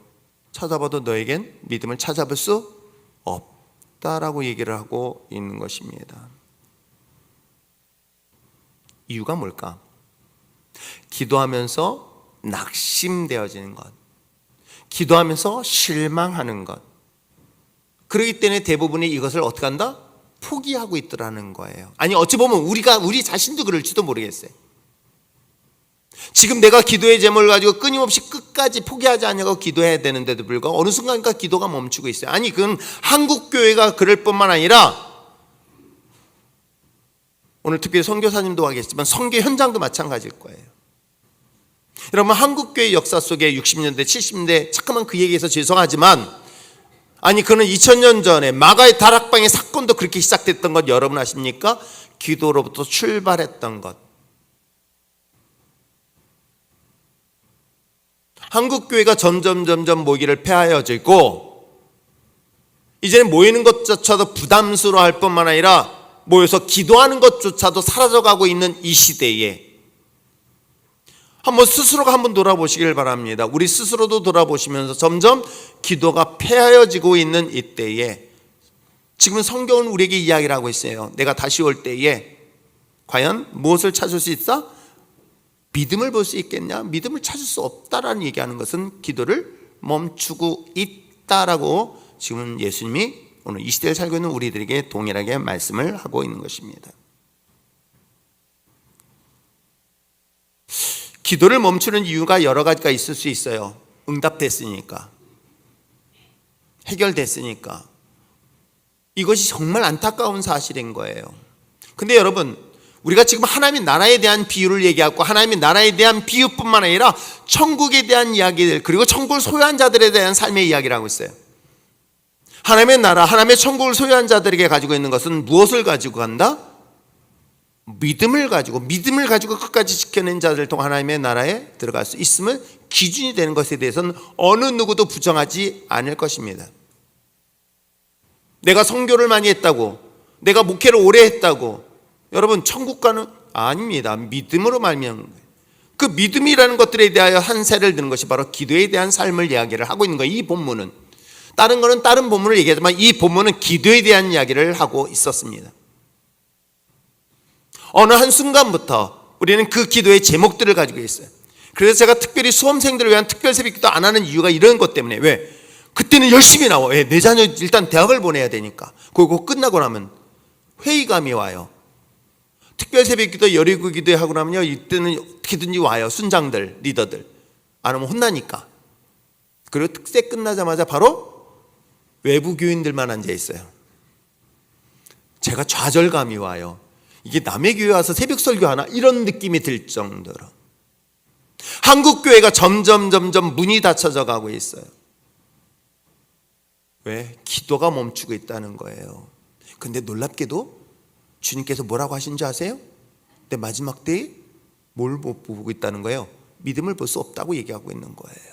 찾아봐도 너에겐 믿음을 찾아볼 수 없다라고 얘기를 하고 있는 것입니다. 이유가 뭘까? 기도하면서 낙심되어지는 것, 기도하면서 실망하는 것, 그렇기 때문에 대부분이 이것을 어떻게 한다? 포기하고 있더라는 거예요. 아니 어찌 보면 우리 자신도 그럴지도 모르겠어요. 지금 내가 기도의 제목을 가지고 끊임없이 끝까지 포기하지 않냐고 기도해야 되는데도 불구하고 어느 순간인가 기도가 멈추고 있어요. 아니 그건 한국교회가 그럴 뿐만 아니라 오늘 특별히 선교사님도 하겠지만 선교 현장도 마찬가지일 거예요. 여러분 한국교회 역사 속에 60년대 70년대 잠깐만 그 얘기해서 죄송하지만 아니 그는 2000년 전에 마가의 다락방의 사건도 그렇게 시작됐던 것 여러분 아십니까? 기도로부터 출발했던 것. 한국교회가 점점 모기를 폐하여지고 이제는 모이는 것조차도 부담스러워할 뿐만 아니라 모여서 기도하는 것조차도 사라져가고 있는 이 시대에 한번 스스로가 한번 돌아보시길 바랍니다. 우리 스스로도 돌아보시면서 점점 기도가 폐하여지고 있는 이때에 지금 성경은 우리에게 이야기를 하고 있어요. 내가 다시 올 때에 과연 무엇을 찾을 수 있어? 믿음을 볼 수 있겠냐? 믿음을 찾을 수 없다라는 얘기하는 것은 기도를 멈추고 있다라고 지금 예수님이 오늘 이 시대를 살고 있는 우리들에게 동일하게 말씀을 하고 있는 것입니다. 기도를 멈추는 이유가 여러 가지가 있을 수 있어요. 응답됐으니까, 해결됐으니까. 이것이 정말 안타까운 사실인 거예요. 근데 여러분, 우리가 지금 하나님의 나라에 대한 비유를 얘기하고 하나님의 나라에 대한 비유뿐만 아니라 천국에 대한 이야기들, 그리고 천국을 소유한 자들에 대한 삶의 이야기를 하고 있어요. 하나님의 나라, 하나님의 천국을 소유한 자들에게 가지고 있는 것은 무엇을 가지고 간다? 믿음을 가지고 끝까지 지켜낸 자들을 통해 하나님의 나라에 들어갈 수 있으면 기준이 되는 것에 대해서는 어느 누구도 부정하지 않을 것입니다. 내가 선교를 많이 했다고, 내가 목회를 오래 했다고, 여러분 천국가는 아닙니다. 믿음으로 말미암은 거예요. 그 믿음이라는 것들에 대하여 한 세를 드는 것이 바로 기도에 대한 삶을 이야기를 하고 있는 거예요. 이 본문은 다른 거는 다른 본문을 얘기하지만 이 본문은 기도에 대한 이야기를 하고 있었습니다. 어느 한 순간부터 우리는 그 기도의 제목들을 가지고 있어요. 그래서 제가 특별히 수험생들을 위한 특별 새벽기도 안 하는 이유가 이런 것 때문에. 왜? 그때는 열심히 나와. 왜? 내 자녀 일단 대학을 보내야 되니까. 그리고 끝나고 나면 회의감이 와요. 특별 새벽기도 열리고 기도하고 나면요, 이때는 어떻게든지 와요. 순장들, 리더들. 안 오면 혼나니까. 그리고 특세 끝나자마자 바로 외부 교인들만 앉아 있어요. 제가 좌절감이 와요. 이게 남의 교회 와서 새벽 설교하나? 이런 느낌이 들 정도로 한국 교회가 점점 문이 닫혀져 가고 있어요. 왜? 기도가 멈추고 있다는 거예요. 근데 놀랍게도 주님께서 뭐라고 하신지 아세요? 근데 마지막 때에 뭘 못 보고 있다는 거예요? 믿음을 볼 수 없다고 얘기하고 있는 거예요.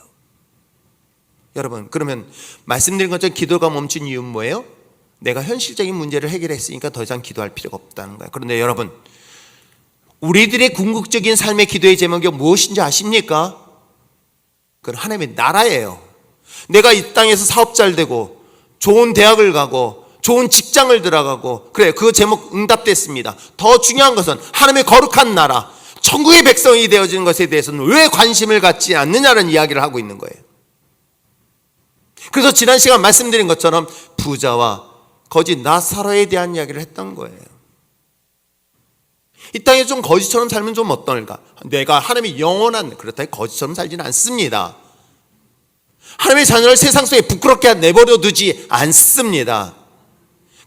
여러분, 그러면 말씀드린 것처럼 기도가 멈춘 이유는 뭐예요? 내가 현실적인 문제를 해결했으니까 더 이상 기도할 필요가 없다는 거예요. 그런데 여러분, 우리들의 궁극적인 삶의 기도의 제목이 무엇인지 아십니까? 그건 하나님의 나라예요. 내가 이 땅에서 사업 잘 되고 좋은 대학을 가고 좋은 직장을 들어가고, 그래, 그 제목 응답됐습니다. 더 중요한 것은 하나님의 거룩한 나라, 천국의 백성이 되어지는 것에 대해서는 왜 관심을 갖지 않느냐는 이야기를 하고 있는 거예요. 그래서 지난 시간 말씀드린 것처럼 부자와 거짓 나사로에 대한 이야기를 했던 거예요. 이 땅에 좀 거짓처럼 살면 좀 어떨까? 내가 하나님의 영원한, 그렇다고 거짓처럼 살지는 않습니다. 하나님의 자녀를 세상 속에 부끄럽게 내버려 두지 않습니다.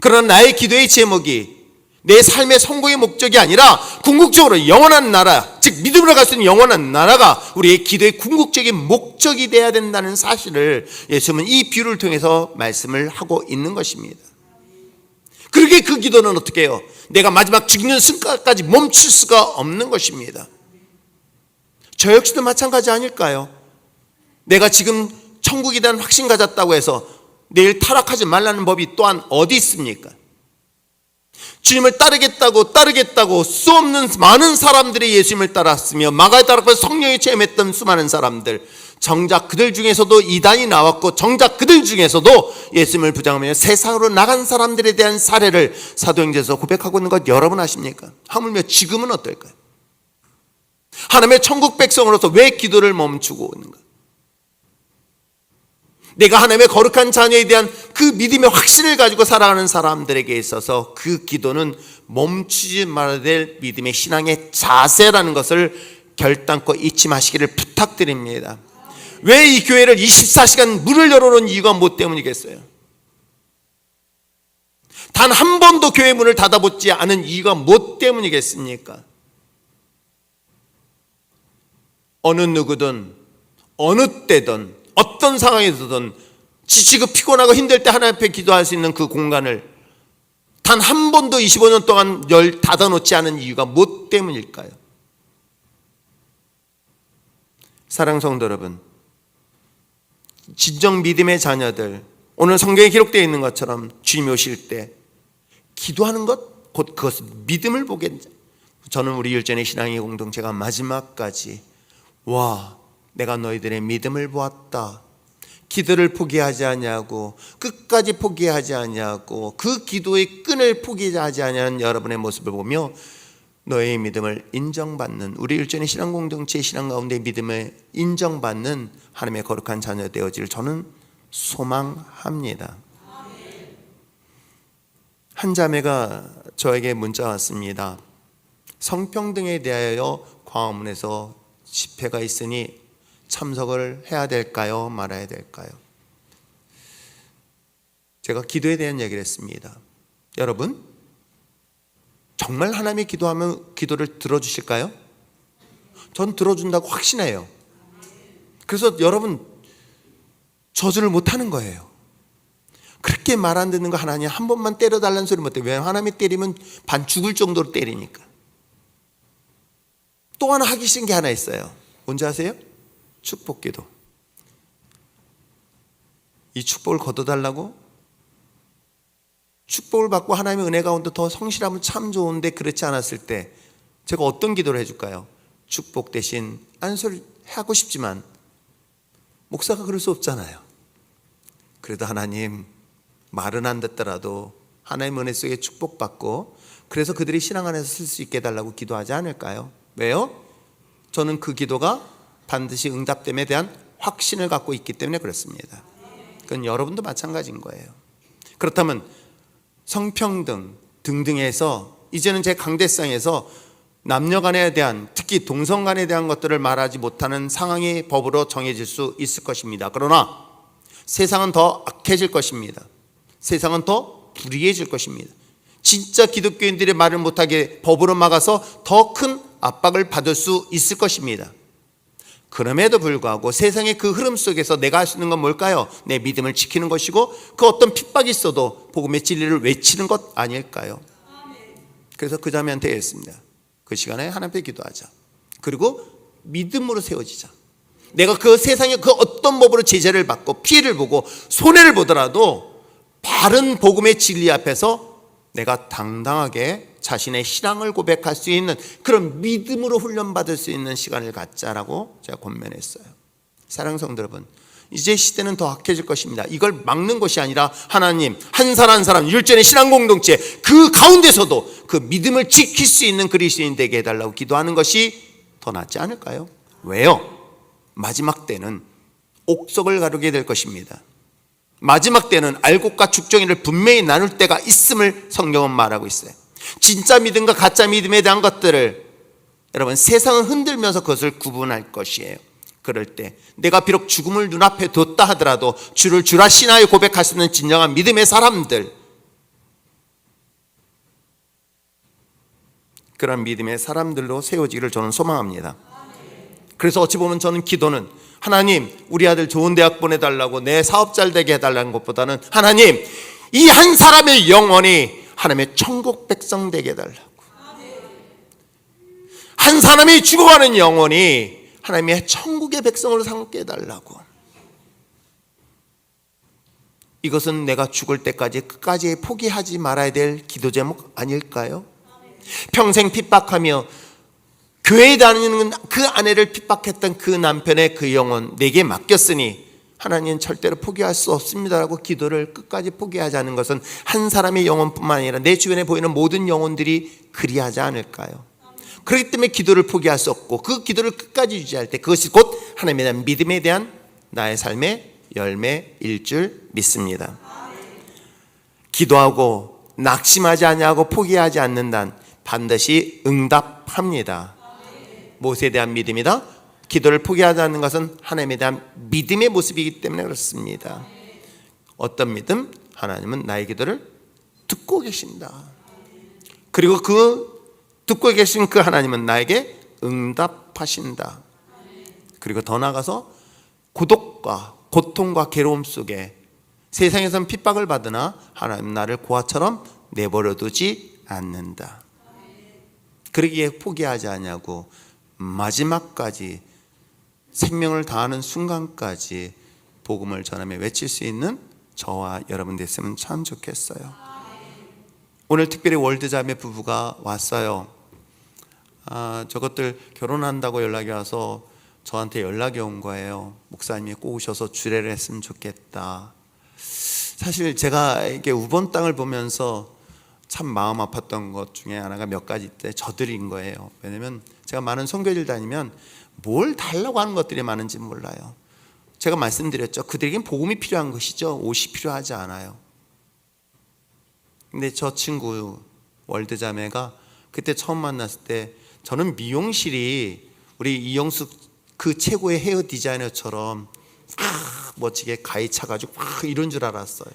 그러나 나의 기도의 제목이 내 삶의 성공의 목적이 아니라 궁극적으로 영원한 나라, 즉 믿음으로 갈 수 있는 영원한 나라가 우리의 기도의 궁극적인 목적이 되어야 된다는 사실을 예수님은 이 비유를 통해서 말씀을 하고 있는 것입니다. 그러게 그 기도는 어떻게 해요? 내가 마지막 죽는 순간까지 멈출 수가 없는 것입니다. 저 역시도 마찬가지 아닐까요? 내가 지금 천국에 대한 확신 가졌다고 해서 내일 타락하지 말라는 법이 또한 어디 있습니까? 주님을 따르겠다고 수없는 많은 사람들이 예수님을 따랐으며 마가에 따라서 성령에 체험했던 수많은 사람들, 정작 그들 중에서도 이단이 나왔고 정작 그들 중에서도 예수님을 부정하며 세상으로 나간 사람들에 대한 사례를 사도행전에서 고백하고 있는 것 여러분 아십니까? 하물며 지금은 어떨까요? 하나님의 천국 백성으로서 왜 기도를 멈추고 있는가? 내가 하나님의 거룩한 자녀에 대한 그 믿음의 확신을 가지고 살아가는 사람들에게 있어서 그 기도는 멈추지 말아야 될 믿음의 신앙의 자세라는 것을 결단코 잊지 마시기를 부탁드립니다. 왜 이 교회를 24시간 문을 열어놓은 이유가 뭐 때문이겠어요? 단 한 번도 교회 문을 닫아보지 않은 이유가 뭐 때문이겠습니까? 어느 누구든 어느 때든 어떤 상황에서든 지치고 피곤하고 힘들 때 하나님 앞에 기도할 수 있는 그 공간을 단 한 번도 25년 동안 열 닫아놓지 않은 이유가 무엇 때문일까요? 사랑하는 성도 여러분, 진정 믿음의 자녀들, 오늘 성경에 기록되어 있는 것처럼 주님이 오실 때 기도하는 것, 곧 그것은 믿음을 보게. 저는 우리 율전의 신앙의 공동체가 마지막까지 내가 너희들의 믿음을 보았다, 기도를 포기하지 아니하고 끝까지 포기하지 아니하고 그 기도의 끈을 포기하지 아니하는 여러분의 모습을 보며 너의 믿음을 인정받는, 우리 율전의 신앙 공동체의 신앙 가운데 믿음을 인정받는 하나님의 거룩한 자녀 되어질 저는 소망합니다. 한 자매가 저에게 문자 왔습니다. 성평등에 대하여 광화문에서 집회가 있으니 참석을 해야 될까요? 말아야 될까요? 제가 기도에 대한 얘기를 했습니다. 여러분, 정말 하나님이 기도하면 기도를 들어주실까요? 전 들어준다고 확신해요. 그래서 여러분, 저주를 못하는 거예요. 그렇게 말 안 듣는 거 하나님 한 번만 때려달라는 소리 못해요. 왜? 하나님이 때리면 반 죽을 정도로 때리니까. 또 하나 하기 싫은 게 하나 있어요. 뭔지 아세요? 축복기도. 이 축복을 거둬달라고? 축복을 받고 하나님의 은혜 가운데 더 성실하면 참 좋은데 그렇지 않았을 때 제가 어떤 기도를 해줄까요? 축복 대신 안소리 하고 싶지만 목사가 그럴 수 없잖아요. 그래도 하나님, 말은 안 듣더라도 하나님의 은혜 속에 축복받고 그래서 그들이 신앙 안에서 쓸 수 있게 해달라고 기도하지 않을까요? 왜요? 저는 그 기도가 반드시 응답됨에 대한 확신을 갖고 있기 때문에 그렇습니다. 그건 여러분도 마찬가지인 거예요. 그렇다면 성평등 등등에서 이제는 제 강대상에서 남녀간에 대한, 특히 동성간에 대한 것들을 말하지 못하는 상황이 법으로 정해질 수 있을 것입니다. 그러나 세상은 더 악해질 것입니다. 세상은 더 불의해질 것입니다. 진짜 기독교인들이 말을 못하게 법으로 막아서 더 큰 압박을 받을 수 있을 것입니다. 그럼에도 불구하고 세상의 그 흐름 속에서 내가 할 수 있는 건 뭘까요? 내 믿음을 지키는 것이고 그 어떤 핍박이 있어도 복음의 진리를 외치는 것 아닐까요? 그래서 그 자매한테 했습니다. 그 시간에 하나님께 기도하자. 그리고 믿음으로 세워지자. 내가 그 세상의 그 어떤 법으로 제재를 받고 피해를 보고 손해를 보더라도 바른 복음의 진리 앞에서 내가 당당하게 자신의 신앙을 고백할 수 있는 그런 믿음으로 훈련받을 수 있는 시간을 갖자라고 제가 권면했어요. 사랑하는 성도 여러분, 이제 시대는 더 악해질 것입니다. 이걸 막는 것이 아니라 하나님 한 사람 한 사람 율전의 신앙 공동체 그 가운데서도 그 믿음을 지킬 수 있는 그리스도인 되게 해달라고 기도하는 것이 더 낫지 않을까요? 왜요? 마지막 때는 옥석을 가르게 될 것입니다. 마지막 때는 알곡과 죽정이를 분명히 나눌 때가 있음을 성경은 말하고 있어요. 진짜 믿음과 가짜 믿음에 대한 것들을 여러분 세상은 흔들면서 그것을 구분할 것이에요. 그럴 때 내가 비록 죽음을 눈앞에 뒀다 하더라도 주를 주라 신하여 고백할 수 있는 진정한 믿음의 사람들, 그런 믿음의 사람들로 세워지기를 저는 소망합니다. 그래서 어찌 보면 저는 기도는 하나님 우리 아들 좋은 대학 보내달라고 내 사업 잘 되게 해달라는 것보다는 하나님 이 한 사람의 영혼이 하나님의 천국 백성 되게 해달라고, 한 사람이 죽어가는 영혼이 하나님의 천국의 백성으로 삼게 해달라고. 이것은 내가 죽을 때까지 끝까지 포기하지 말아야 될 기도 제목 아닐까요? 평생 핍박하며 교회에 다니는 그 아내를 핍박했던 그 남편의 그 영혼 내게 맡겼으니 하나님은 절대로 포기할 수 없습니다라고 기도를 끝까지 포기하지 않은 것은 한 사람의 영혼뿐만 아니라 내 주변에 보이는 모든 영혼들이 그리하지 않을까요? 그렇기 때문에 기도를 포기할 수 없고 그 기도를 끝까지 유지할 때 그것이 곧 하나님에 대한 믿음에 대한 나의 삶의 열매일 줄 믿습니다. 기도하고 낙심하지 아니하고 포기하지 않는다는 반드시 응답합니다. 무엇에 대한 믿음이다? 기도를 포기하지 않는 것은 하나님에 대한 믿음의 모습이기 때문에 그렇습니다. 어떤 믿음? 하나님은 나의 기도를 듣고 계신다. 그리고 그 듣고 계신 그 하나님은 나에게 응답하신다. 그리고 더 나아가서 고독과 고통과 괴로움 속에 세상에서는 핍박을 받으나 하나님 나를 고아처럼 내버려두지 않는다. 그러기에 포기하지 않냐고 마지막까지 생명을 다하는 순간까지 복음을 전하며 외칠 수 있는 저와 여러분 됐으면 참 좋겠어요. 오늘 특별히 월드자매 부부가 왔어요. 저것들 결혼한다고 연락이 와서 저한테 연락이 온 거예요. 목사님이 꼭 오셔서 주례를 했으면 좋겠다. 사실 제가 이렇게 우번 땅을 보면서 참 마음 아팠던 것 중에 하나가 몇 가지 때 저들인 거예요. 왜냐면 제가 많은 선교지를 다니면 뭘 달라고 하는 것들이 많은지 몰라요. 제가 말씀드렸죠. 그들에겐 복음이 필요한 것이죠. 옷이 필요하지 않아요. 근데 저 친구 월드자매가 그때 처음 만났을 때 저는 미용실이 우리 이영숙 그 최고의 헤어 디자이너처럼 멋지게 가위 차가지고 이런 줄 알았어요.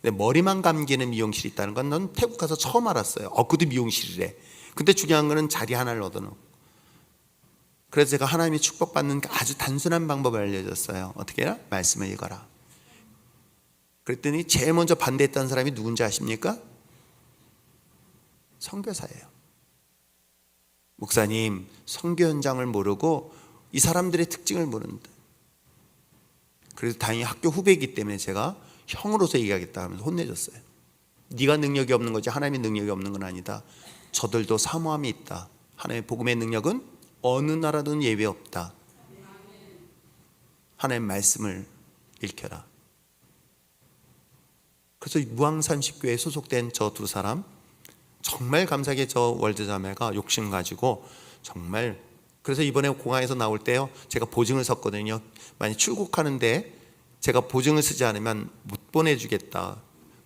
근데 머리만 감기는 미용실이 있다는 건 난 태국 가서 처음 알았어요. 그것도 미용실이래. 근데 중요한 거는 자리 하나를 얻어놓고. 그래서 제가 하나님이 축복받는 아주 단순한 방법을 알려줬어요. 어떻게 해라? 말씀을 읽어라. 그랬더니 제일 먼저 반대했던 사람이 누군지 아십니까? 선교사예요. 목사님, 선교 현장을 모르고 이 사람들의 특징을 모른다. 그래서 다행히 학교 후배이기 때문에 제가 형으로서 얘기하겠다 하면서 혼내줬어요. 네가 능력이 없는 거지 하나님의 능력이 없는 건 아니다. 저들도 사모함이 있다. 하나님의 복음의 능력은 어느 나라든 예외 없다. 하나님의 말씀을 읽혀라. 그래서 무항산식교회에 소속된 저 두 사람 정말 감사하게 저 월드자매가 욕심 가지고 정말 그래서 이번에 공항에서 나올 때요 제가 보증을 섰거든요. 만약 출국하는데 제가 보증을 쓰지 않으면 못 보내주겠다.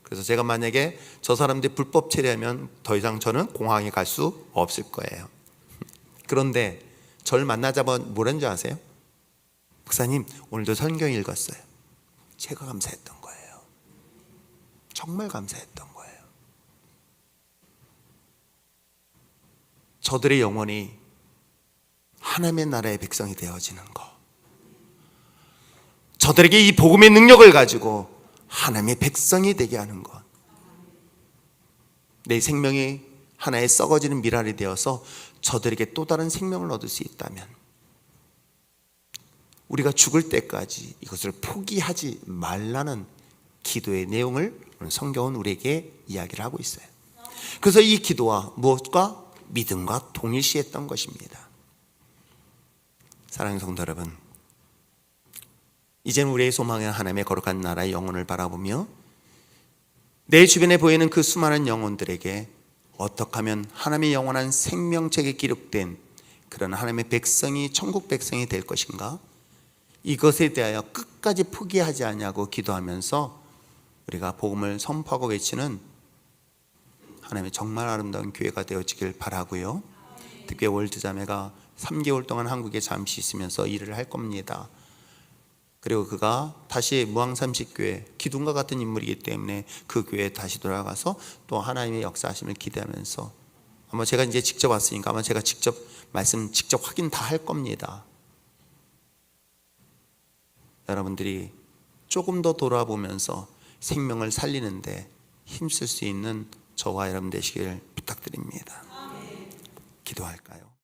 그래서 제가 만약에 저 사람들이 불법 체류하면 더 이상 저는 공항에 갈 수 없을 거예요. 그런데 저를 만나자마자 뭐라는 줄 아세요? 목사님 오늘도 성경 읽었어요. 제가 감사했던 거예요. 정말 감사했던 거예요. 저들의 영혼이 하나님의 나라의 백성이 되어지는 것, 저들에게 이 복음의 능력을 가지고 하나님의 백성이 되게 하는 것, 내 생명이 하나의 썩어지는 미랄이 되어서 저들에게 또 다른 생명을 얻을 수 있다면 우리가 죽을 때까지 이것을 포기하지 말라는 기도의 내용을 성경은 우리에게 이야기를 하고 있어요. 그래서 이 기도와 무엇과 믿음과 동일시했던 것입니다. 사랑하는 성도 여러분, 이제는 우리의 소망은 하나님의 거룩한 나라의 영혼을 바라보며 내 주변에 보이는 그 수많은 영혼들에게 어떻게 하면 하나님의 영원한 생명책에 기록된 그런 하나님의 백성이 천국 백성이 될 것인가, 이것에 대하여 끝까지 포기하지 않냐고 기도하면서 우리가 복음을 선포하고 외치는 하나님의 정말 아름다운 교회가 되어지길 바라고요. 특히 월드자매가 3개월 동안 한국에 잠시 있으면서 일을 할 겁니다. 그리고 그가 다시 무항삼식교회 기둥과 같은 인물이기 때문에 그 교회에 다시 돌아가서 또 하나님의 역사하심을 기대하면서 아마 제가 이제 직접 왔으니까 아마 제가 직접 말씀 직접 확인 다 할 겁니다. 여러분들이 조금 더 돌아보면서 생명을 살리는데 힘쓸 수 있는 저와 여러분 되시길 부탁드립니다. 기도할까요?